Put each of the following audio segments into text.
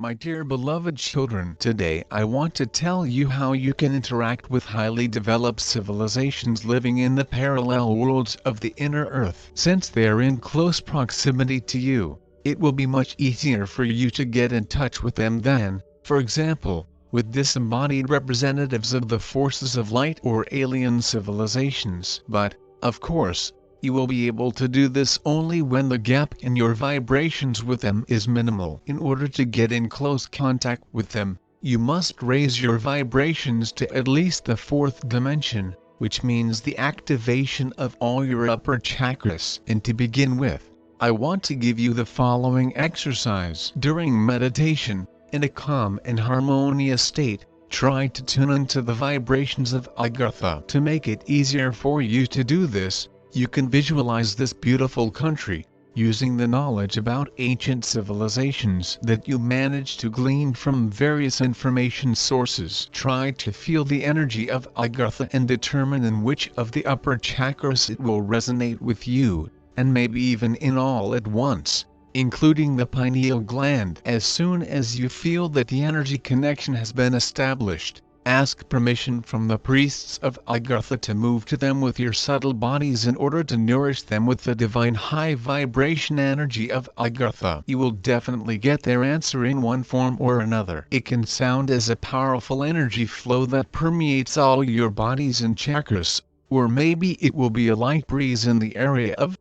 My dear beloved children, today I want to tell you how you can interact with highly developed civilizations living in the parallel worlds of the inner earth. Since they are in close proximity to you, it will be much easier for you to get in touch with them than, for example, with disembodied representatives of the forces of light or alien civilizations. But, of course, you will be able to do this only when the gap in your vibrations with them is minimal. In order to get in close contact with them, you must raise your vibrations to at least the fourth dimension, which means the activation of all your upper chakras. And to begin with, I want to give you the following exercise. During meditation, in a calm and harmonious state, try to tune into the vibrations of Agartha. To make it easier for you to do this, you can visualize this beautiful country, using the knowledge about ancient civilizations that you manage to glean from various information sources. Try to feel the energy of Agartha and determine in which of the upper chakras it will resonate with you, and maybe even in all at once, including the pineal gland. As soon as you feel that the energy connection has been established, ask permission from the priests of Agartha to move to them with your subtle bodies in order to nourish them with the divine high vibration energy of Agartha. You will definitely get their answer in one form or another. It can sound as a powerful energy flow that permeates all your bodies and chakras, or maybe it will be a light breeze in the area of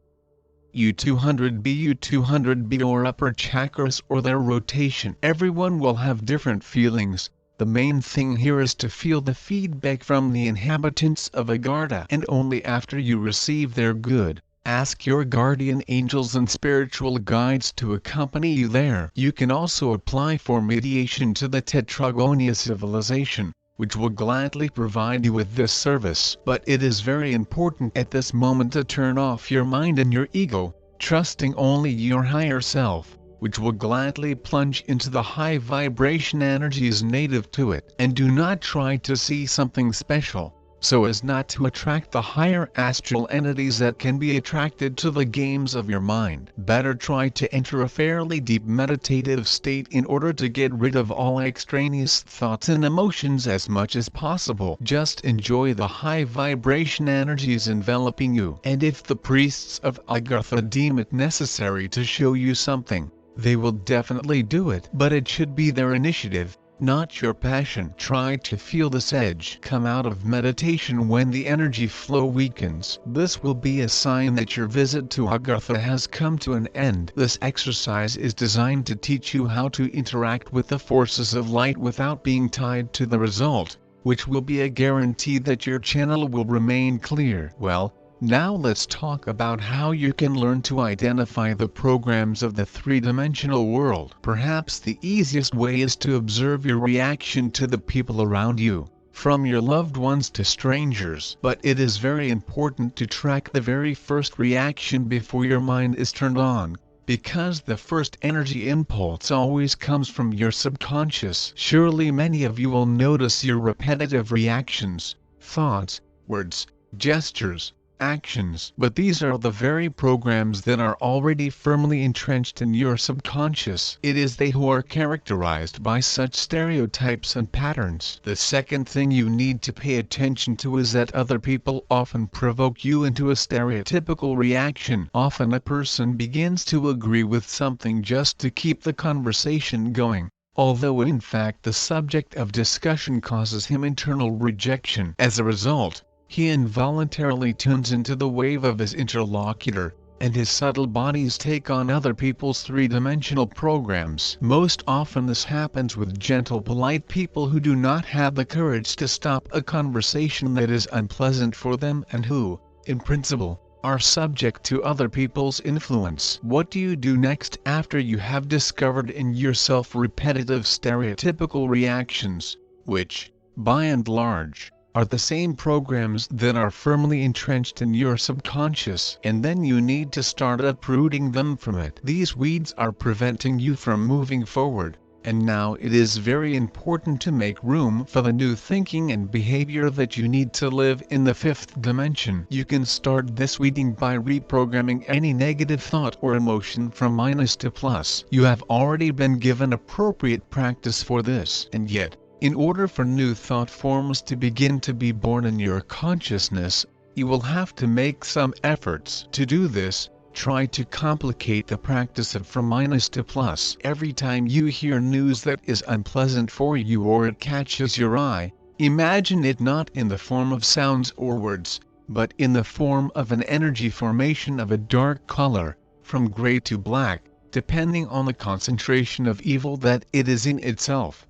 U200B or upper chakras or their rotation. Everyone will have different feelings. The main thing here is to feel the feedback from the inhabitants of Agartha, and only after you receive their good, ask your guardian angels and spiritual guides to accompany you there. You can also apply for mediation to the Tetragonia civilization, which will gladly provide you with this service. But it is very important at this moment to turn off your mind and your ego, trusting only your higher self, which will gladly plunge into the high vibration energies native to it. And do not try to see something special, so as not to attract the higher astral entities that can be attracted to the games of your mind. Better try to enter a fairly deep meditative state in order to get rid of all extraneous thoughts and emotions as much as possible. Just enjoy the high vibration energies enveloping you. And if the priests of Agartha deem it necessary to show you something, they will definitely do it. But it should be their initiative, not your passion. Try to feel this edge come out of meditation when the energy flow weakens. This will be a sign that your visit to Agartha has come to an end. This exercise is designed to teach you how to interact with the forces of light without being tied to the result, which will be a guarantee that your channel will remain clear. Well, now let's talk about how you can learn to identify the programs of the three-dimensional world. Perhaps the easiest way is to observe your reaction to the people around you, from your loved ones to strangers. But it is very important to track the very first reaction before your mind is turned on, because the first energy impulse always comes from your subconscious. Surely many of you will notice your repetitive reactions, thoughts, words, gestures, actions. But these are the very programs that are already firmly entrenched in your subconscious. It is they who are characterized by such stereotypes and patterns. The second thing you need to pay attention to is that other people often provoke you into a stereotypical reaction. Often a person begins to agree with something just to keep the conversation going, although in fact the subject of discussion causes him internal rejection. As a result, he involuntarily tunes into the wave of his interlocutor, and his subtle bodies take on other people's three-dimensional programs. Most often this happens with gentle, polite people who do not have the courage to stop a conversation that is unpleasant for them and who, in principle, are subject to other people's influence. What do you do next after you have discovered in yourself repetitive stereotypical reactions, which, by and large, are the same programs that are firmly entrenched in your subconscious? And then you need to start uprooting them from it. These weeds are preventing you from moving forward, And now it is very important to make room for the new thinking and behavior that you need to live in the fifth dimension. You can start this reading by reprogramming any negative thought or emotion from minus to plus. You have already been given appropriate practice for this. And yet, in order for new thought forms to begin to be born in your consciousness, you will have to make some efforts. To do this, try to complicate the practice of from minus to plus. Every time you hear news that is unpleasant for you or it catches your eye, imagine it not in the form of sounds or words, but in the form of an energy formation of a dark color, from gray to black, depending on the concentration of evil that it is in itself.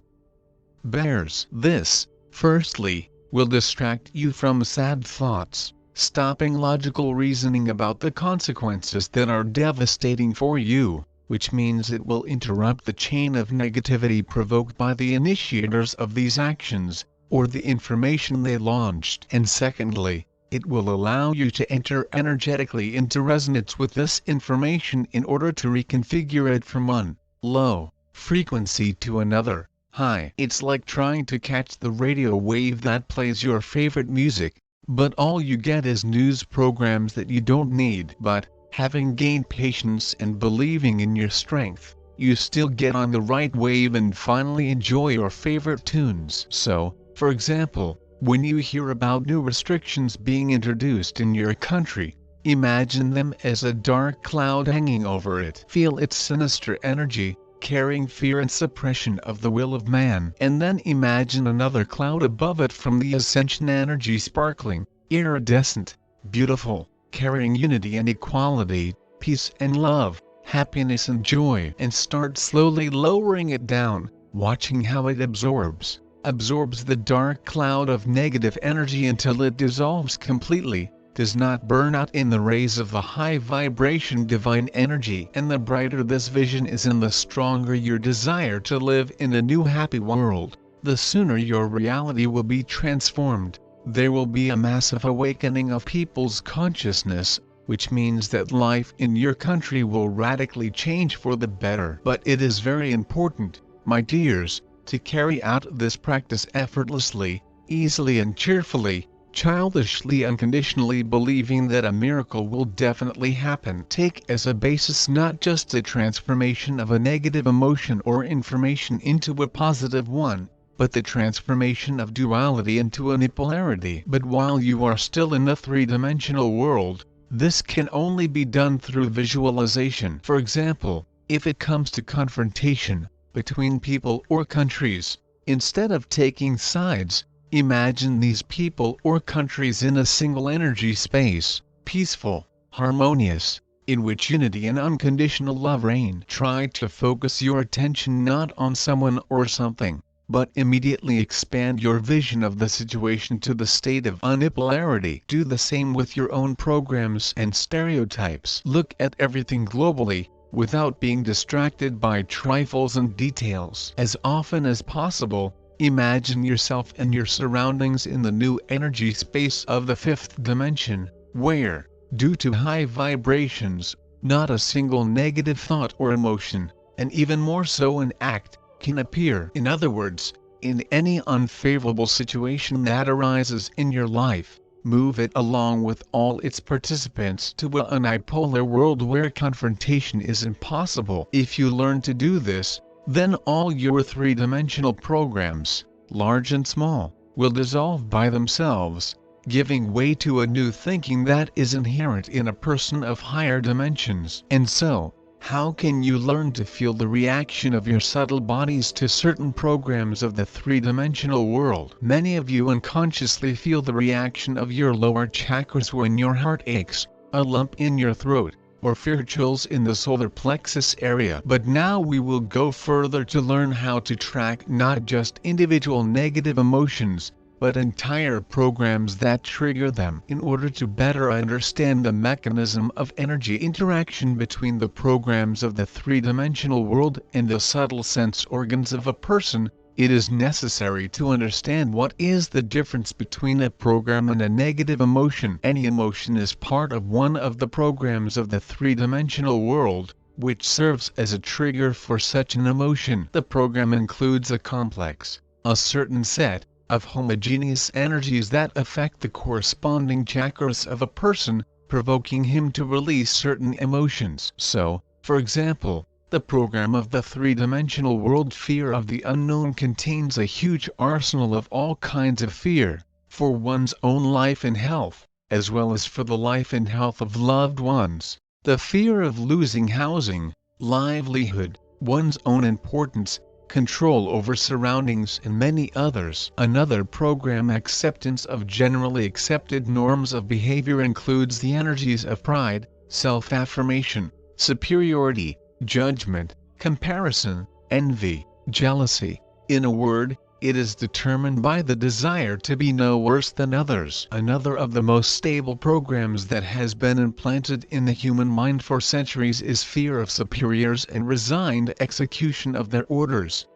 Bears. This, firstly, will distract you from sad thoughts, stopping logical reasoning about the consequences that are devastating for you, which means it will interrupt the chain of negativity provoked by the initiators of these actions, or the information they launched. And secondly, it will allow you to enter energetically into resonance with this information in order to reconfigure it from one low frequency to another high. It's like trying to catch the radio wave that plays your favorite music, but all you get is news programs that you don't need. But, having gained patience and believing in your strength, you still get on the right wave and finally enjoy your favorite tunes. So, for example, when you hear about new restrictions being introduced in your country, imagine them as a dark cloud hanging over it. Feel its sinister energy, carrying fear and suppression of the will of man. And then imagine another cloud above it from the Ascension energy, sparkling, iridescent, beautiful, carrying unity and equality, peace and love, happiness and joy. And start slowly lowering it down, watching how it absorbs the dark cloud of negative energy until it dissolves completely, does not burn out in the rays of the high vibration divine energy. And the brighter this vision is and the stronger your desire to live in a new happy world, the sooner your reality will be transformed. There will be a massive awakening of people's consciousness, which means that life in your country will radically change for the better. But it is very important, my dears, to carry out this practice effortlessly, easily and cheerfully, childishly, unconditionally, believing that a miracle will definitely happen. Take as a basis not just the transformation of a negative emotion or information into a positive one, but the transformation of duality into a polarity. But while you are still in the three-dimensional world, this can only be done through visualization. For example, if it comes to confrontation between people or countries, instead of taking sides, imagine these people or countries in a single energy space, peaceful, harmonious, in which unity and unconditional love reign. Try to focus your attention not on someone or something, but immediately expand your vision of the situation to the state of unipolarity. Do the same with your own programs and stereotypes. Look at everything globally, without being distracted by trifles and details. As often as possible, imagine yourself and your surroundings in the new energy space of the fifth dimension, where, due to high vibrations, not a single negative thought or emotion, and even more so an act, can appear. In other words, in any unfavorable situation that arises in your life, move it along with all its participants to a unipolar world where confrontation is impossible. If you learn to do this, then all your three-dimensional programs, large and small, will dissolve by themselves, giving way to a new thinking that is inherent in a person of higher dimensions. And so, how can you learn to feel the reaction of your subtle bodies to certain programs of the three-dimensional world? Many of you unconsciously feel the reaction of your lower chakras when your heart aches, a lump in your throat, or fear chills in the solar plexus area. But now we will go further to learn how to track not just individual negative emotions, but entire programs that trigger them. In order to better understand the mechanism of energy interaction between the programs of the three-dimensional world and the subtle sense organs of a person, it is necessary to understand what is the difference between a program and a negative emotion. Any emotion is part of one of the programs of the three-dimensional world, which serves as a trigger for such an emotion. The program includes a certain set of homogeneous energies that affect the corresponding chakras of a person, provoking him to release certain emotions. So, for example, the program of the three-dimensional world fear of the unknown contains a huge arsenal of all kinds of fear, for one's own life and health, as well as for the life and health of loved ones. The fear of losing housing, livelihood, one's own importance, control over surroundings and many others. Another program acceptance of generally accepted norms of behavior includes the energies of pride, self-affirmation, superiority, judgment, comparison, envy, jealousy. In a word, it is determined by the desire to be no worse than others. Another of the most stable programs that has been implanted in the human mind for centuries is fear of superiors and resigned execution of their orders.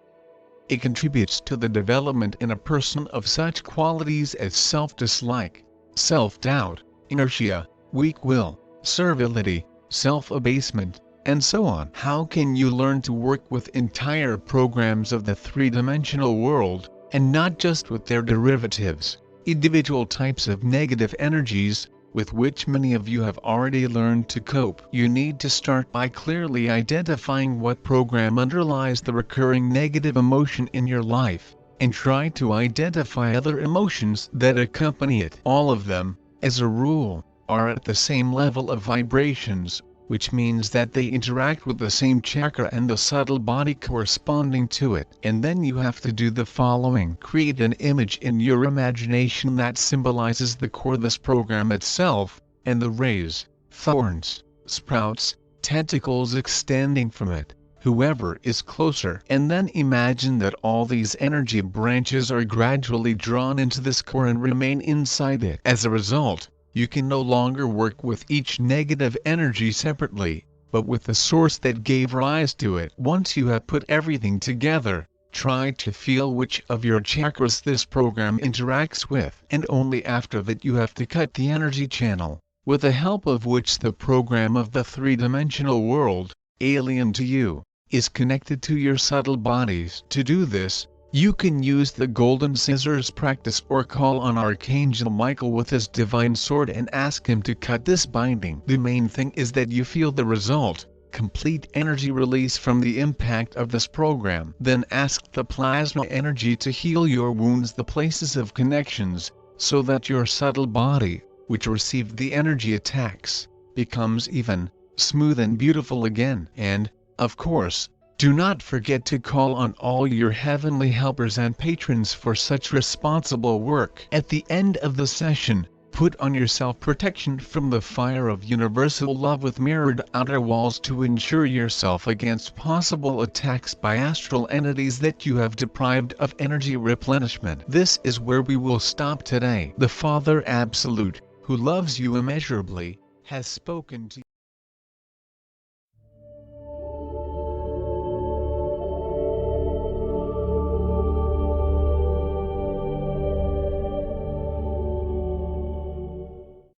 It contributes to the development in a person of such qualities as self-dislike, self-doubt, inertia, weak will, servility, self-abasement, and so on. How can you learn to work with entire programs of the three-dimensional world, and not just with their derivatives, individual types of negative energies, with which many of you have already learned to cope? You need to start by clearly identifying what program underlies the recurring negative emotion in your life, and try to identify other emotions that accompany it. All of them, as a rule, are at the same level of vibrations, which means that they interact with the same chakra and the subtle body corresponding to it. And then you have to do the following. Create an image in your imagination that symbolizes the core, this program itself, and the rays, thorns, sprouts, tentacles extending from it, whoever is closer. And then imagine that all these energy branches are gradually drawn into this core and remain inside it. As a result, you can no longer work with each negative energy separately, but with the source that gave rise to it. Once you have put everything together, try to feel which of your chakras this program interacts with. And only after that you have to cut the energy channel, with the help of which the program of the three-dimensional world, alien to you, is connected to your subtle bodies. To do this, you can use the golden scissors practice or call on Archangel Michael with his divine sword and ask him to cut this binding. The main thing is that you feel the result, complete energy release from the impact of this program. Then ask the plasma energy to heal your wounds, the places of connections, so that your subtle body, which received the energy attacks, becomes even, smooth and beautiful again. And, of course, do not forget to call on all your heavenly helpers and patrons for such responsible work. At the end of the session, put on yourself protection from the fire of universal love with mirrored outer walls to ensure yourself against possible attacks by astral entities that you have deprived of energy replenishment. This is where we will stop today. The Father Absolute, who loves you immeasurably, has spoken to you.